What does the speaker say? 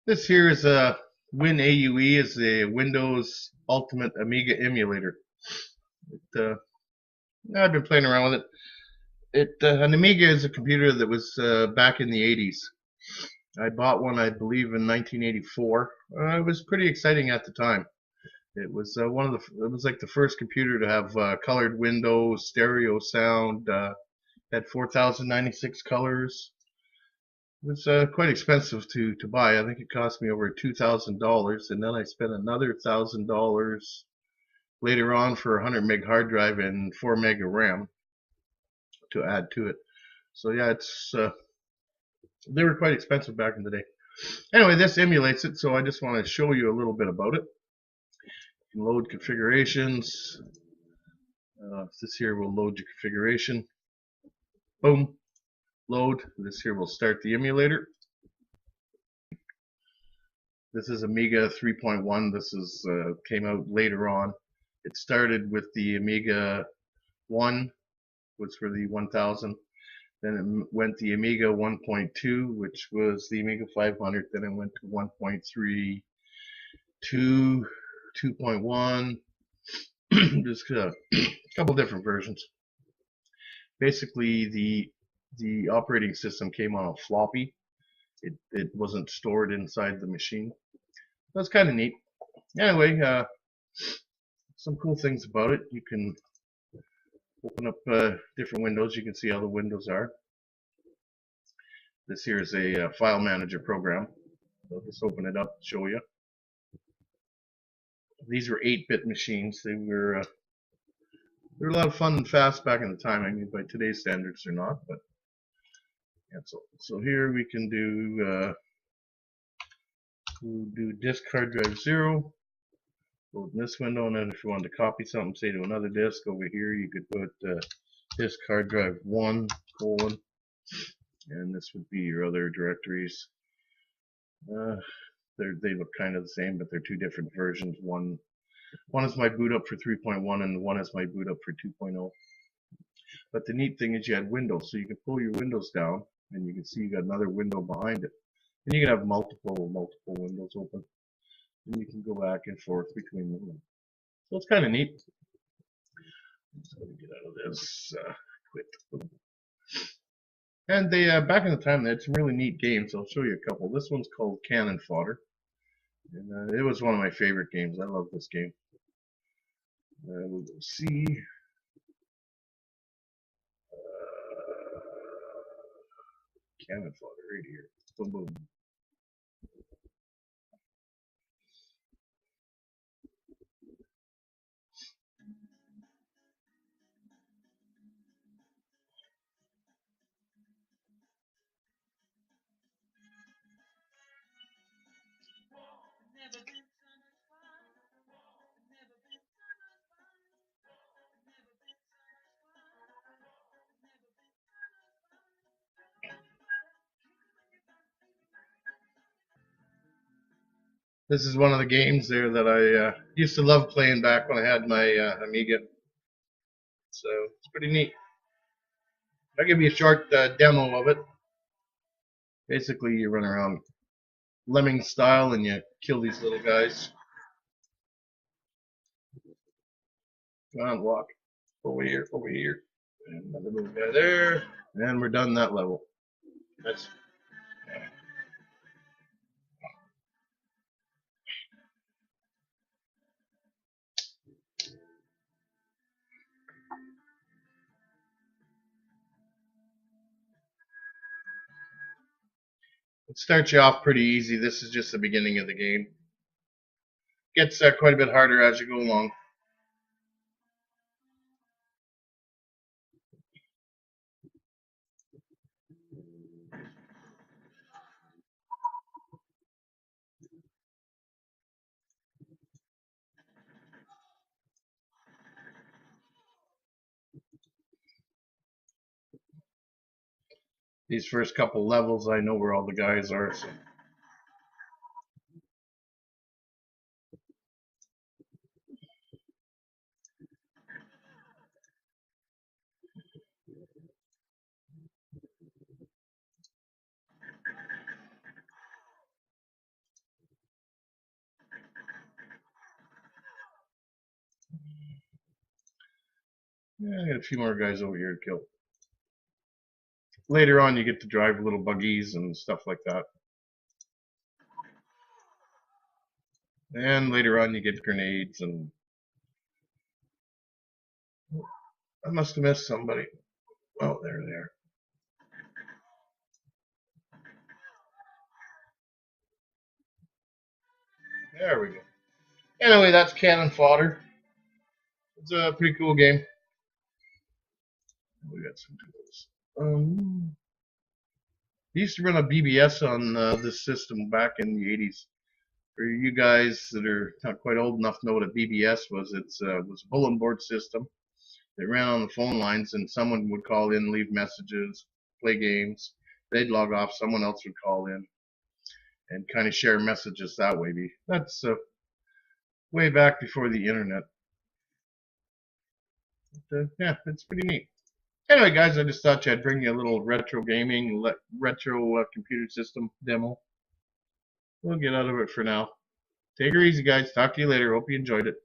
This here is a WinAUE, is a Windows Ultimate Amiga emulator. It, I've been playing around with it. An Amiga is a computer that was back in the 80s. I bought one, I believe, in 1984. It was pretty exciting at the time. It was it was like the first computer to have colored windows, stereo sound, had 4096 colors. It was quite expensive to buy. I think it cost me over $2,000, and then I spent another $1,000 later on for a 100 meg hard drive and 4 meg of RAM to add to it. So yeah, they were quite expensive back in the day. Anyway, this emulates it, so I just want to show you a little bit about it. You can load configurations. This here will load your configuration. Boom, load. This here will start the emulator. This is Amiga 3.1. This is came out later on. It started with the Amiga 1, was for the 1000. Then it went the Amiga 1.2, which was the Amiga 500. Then it went to 1.3, 2, 2.1. Just a couple different versions. Basically, the operating system came on a floppy. It wasn't stored inside the machine. That's kind of neat. Anyway, some cool things about it. You can open up different windows. You can see how the windows are. This here is a file manager program. I'll just open it up to show you. These were 8-bit machines. They were a lot of fun and fast back in the time. I mean, by today's standards, they're not. But yeah, so here we can we'll do disk hard drive 0. Open this window, and then if you wanted to copy something, say to another disk over here, you could put disk hard drive 1 : and this would be your other directories. They look kind of the same, but they're two different versions. One is my boot up for 3.1, and one is my boot up for 2.0. But the neat thing is you had windows, so you can pull your windows down, and you can see you got another window behind it, and you can have multiple windows open, and you can go back and forth between them. So it's kind of neat. So let me get out of this. Quit. And they back in the time they had some really neat games. I'll show you a couple. This one's called Cannon Fodder, and it was one of my favorite games. I love this game. We'll go see. Cannon Fodder right here. Boom, boom. This is one of the games there that I used to love playing back when I had my Amiga. So it's pretty neat. I'll give you a short demo of it. Basically, you run around lemming style and you kill these little guys. Come on, walk. Over here, over here. And another little guy there. And we're done that level. That's It starts you off pretty easy. This is just the beginning of the game. Gets quite a bit harder as you go along. These first couple levels, I know where all the guys are. So. Yeah, I got a few more guys over here to kill. Later on, you get to drive little buggies and stuff like that. And later on, you get grenades and... I must have missed somebody. Oh, there they are. There we go. Anyway, that's Cannon Fodder. It's a pretty cool game. We got some tools. I used to run a BBS on this system back in the 80s. For you guys that are not quite old enough to know what a BBS was, it was a bulletin board system that ran on the phone lines, and someone would call in, leave messages, play games. They'd log off, someone else would call in, and kind of share messages that way. That's way back before the internet. But, yeah, it's pretty neat. Anyway, guys, I just thought I'd bring you a little retro gaming, retro computer system demo. We'll get out of it for now. Take her easy, guys. Talk to you later. Hope you enjoyed it.